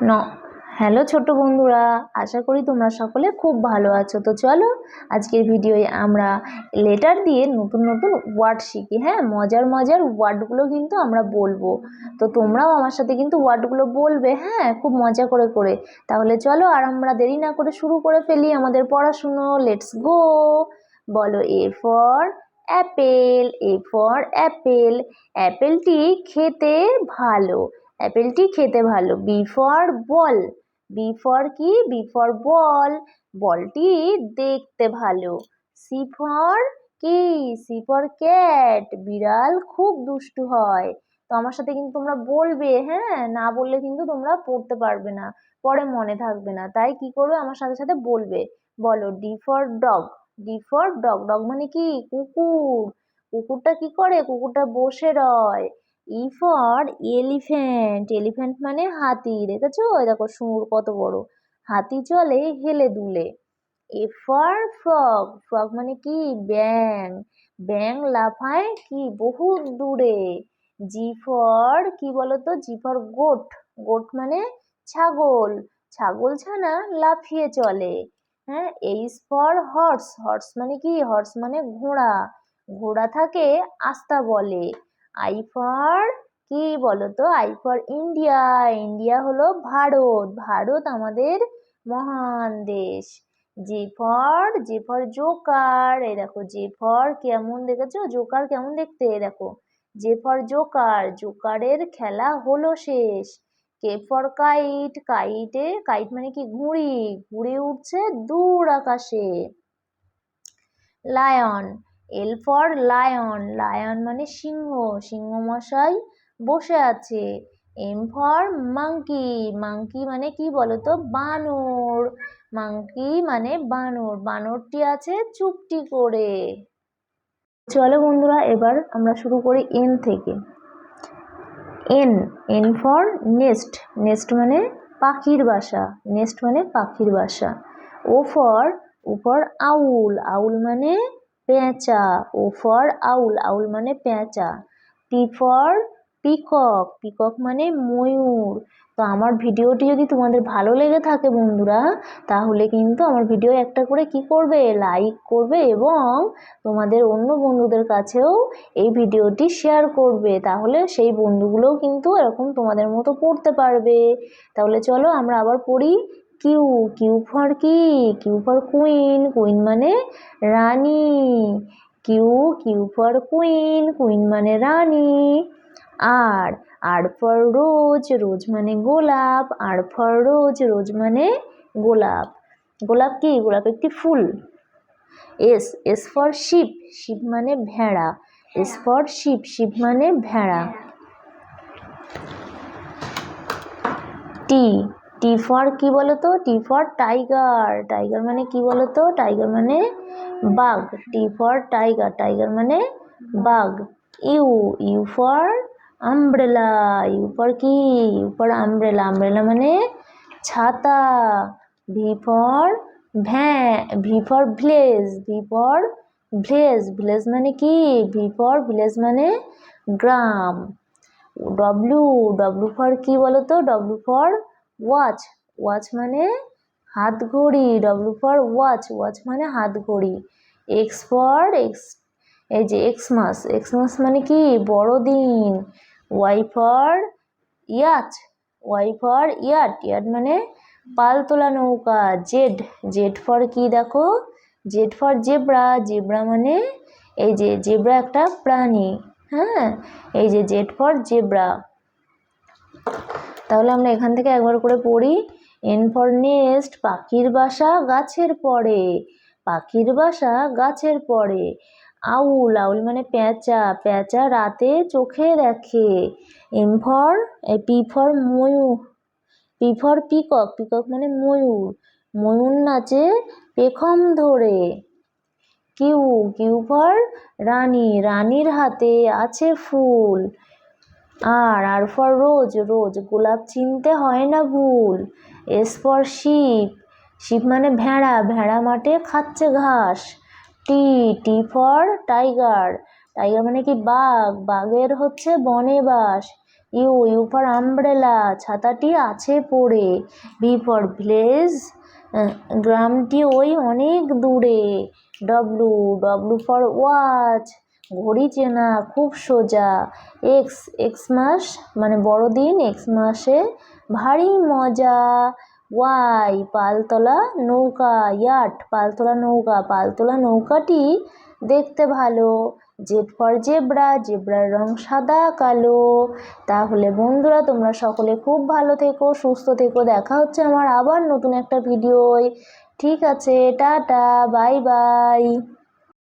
ন হ্যালো ছোট বন্ধুরা, আশা করি তোমরা সকলে খুব ভালো আছো। তো চলো আজকের ভিডিওয়ে আমরা লেটার দিয়ে নতুন নতুন ওয়ার্ড শিখি। হ্যাঁ, মজার মজার ওয়ার্ডগুলো কিন্তু আমরা বলবো। তো তোমরাও আমার সাথে কিন্তু ওয়ার্ডগুলো বলবে, হ্যাঁ, খুব মজা করে করে। তাহলে চলো আর আমরা দেরি না করে শুরু করে ফেলি আমাদের পড়াশুনো। Let's go. বলো, A for apple. A for apple. অ্যাপেলটি খেতে ভালো। অ্যাপেলটি খেতে ভালো। B for ball. B for কি? B for ball. বলটি দেখতে ভালো। সি ফর কি? C for cat. বিড়াল খুব দুষ্টু হয়। তো আমার সাথে কিন্তু তোমরা বলবে, হ্যাঁ, না বললে কিন্তু তোমরা পড়তে পারবে না, পরে মনে থাকবে না। তাই কি করবে, আমার সাথে সাথে বলবে। বলো, D for dog. D for dog. Dog মানে কি? কুকুর। কুকুরটা কি করে? কুকুরটা বসে রয়। E for elephant. এলিফ্যান্ট মানে হাতি। দেখেছো? দেখো সুর কত বড়। হাতি চলে হেলে দুলে। F for frog. ফ্রগ মানে কি? ব্যাং। ব্যাং লাফায় কি? বহুত দূরে। জি ফর কি বলতো? G for goat. গোট মানে ছাগল। ছাগল ছানা লাফিয়ে চলে। হ্যাঁ, এইচ ফর হর্স। হর্স মানে কি? হর্স মানে ঘোড়া। ঘোড়া থাকে আস্তা বলে। আই ফর কি বলতো? I for India. ইন্ডিয়া হলো ভারত। ভারত আমাদের মহান দেশ। J for Joker. এই দেখো জে ফর কেমন, দেখেছো জোকার কেমন দেখতে? দেখো জে ফর জোকার। জোকারের খেলা হলো শেষ। K for kite. কাইট মানে কি? ঘুড়ি। ঘুড়ি উঠছে দূর আকাশে। Lion. L for lion. Lion মানে সিংহ। সিংহ মশাই বসে আছে। M for monkey. মাংকি মানে কি বলতো? বানর। মাংকি মানে বানর। বানরটি আছে চুপটি করে। চলো বন্ধুরা, এবার আমরা শুরু করি এন থেকে। N. N for nest. Nest মানে পাখির বাসা। নেস্ট মানে পাখির বাসা। ও ফর আউল। আউল মানে পেঁচা। ও ফর আউল। আউল মানে পেঁচা। P for peacock. পিকক মানে ময়ূর। তো আমার ভিডিওটি যদি তোমাদের ভালো লেগে থাকে বন্ধুরা, তাহলে কিন্তু আমার ভিডিও একটা করে কি করবে? লাইক করবে এবং তোমাদের অন্য বন্ধুদের কাছেও এই ভিডিওটি শেয়ার করবে। তাহলে সেই বন্ধুগুলোও কিন্তু এরকম তোমাদের মতো পড়তে পারবে। তাহলে চলো আমরা আবার পড়ি। কিউ। কিউ ফর কি? Q for queen. কুইন মানে রানী। Q. Q for queen. Queen মানে রানী। আর। আর ফর রোজ। রোজ মানে গোলাপ। আর ফর রোজ। রোজ মানে গোলাপ। গোলাপ কি? গোলাপ একটি ফুল। S. S for sheep. Sheep মানে ভেড়া। S for sheep. শিপ মানে ভেড়া। টি। টি ফর কি বলতো? টি ফর টাইগার। টাইগার মানে কি বলতো? টাইগার মানে বাঘ। টি ফর টাইগার। টাইগার মানে বাঘ। U. U for umbrella. U for কি? U for umbrella. আমব্রেলা মানে ছাতা। V for V for village. V for village. Village মানে কি? ভি ফর ভিলেজ মানে গ্রাম। ডব্লু। ডব্লু ফর কি বলতো? W for watch. ওয়াচ মানে হাত ঘড়ি। W for watch. ওয়াচ মানে হাত ঘড়ি। X for X. এই যে এক্সমাস। এক্সমাস মানে কি? বড়দিন। Y for yacht. Y for yacht. Yacht মানে পালতোলা নৌকা। জেড। জেড ফর কি? দেখো জেড ফর জেব্রা। জেব্রা মানে এই যে জেব্রা একটা প্রাণী। হ্যাঁ, এই যে জেড ফর জেব্রা। তাহলে আমরা এখান থেকে একবার করে পড়ি। N for nest. পাখির বাসা গাছের পরে। পাখির বাসা গাছের পরে। আউল। আউল মানে পেঁচা। পেঁচা রাতে চোখে দেখে। এম ফর পি ফর ময়ূর। P for peacock. পিকক মানে ময়ূর। ময়ূর নাচে পেখম ধরে। কিউ। কিউ ফর রানী। রানীর হাতে আছে ফুল। আর ফর রোজ। রোজ গোলাপ চিনতে হয় না ভুল। S for sheep. শিপ মানে ভেড়া। ভেড়া মাঠে খাচ্ছে ঘাস। T. T for tiger. Tiger মানে কি? বাঘ। বাঘের হচ্ছে বনে বাস। ইউ ফর আমব্রেলা, ছাতাটি আছে পড়ে। ভি ফর ভিলেজ, গ্রামটি ওই অনেক দূরে। ডব্লু ফর ওয়াচ, ঘড়ি চেনা খুব সোজা। এক্স মাস মানে বড়দিন, এক্স মাসে ভারী মজা। ওয়াই পালতোলা নৌকা, ইয়াট পালতোলা নৌকা, পালতোলা নৌকাটি দেখতে ভালো। জেড ফর জেব্রা, জেব্রার রং সাদা কালো। তাহলে বন্ধুরা তোমরা সকলে খুব ভালো থেকো, সুস্থ থেকো। দেখা হচ্ছে আমার আবার নতুন একটা ভিডিওয়। ঠিক আছে, টাটা, বাই বাই।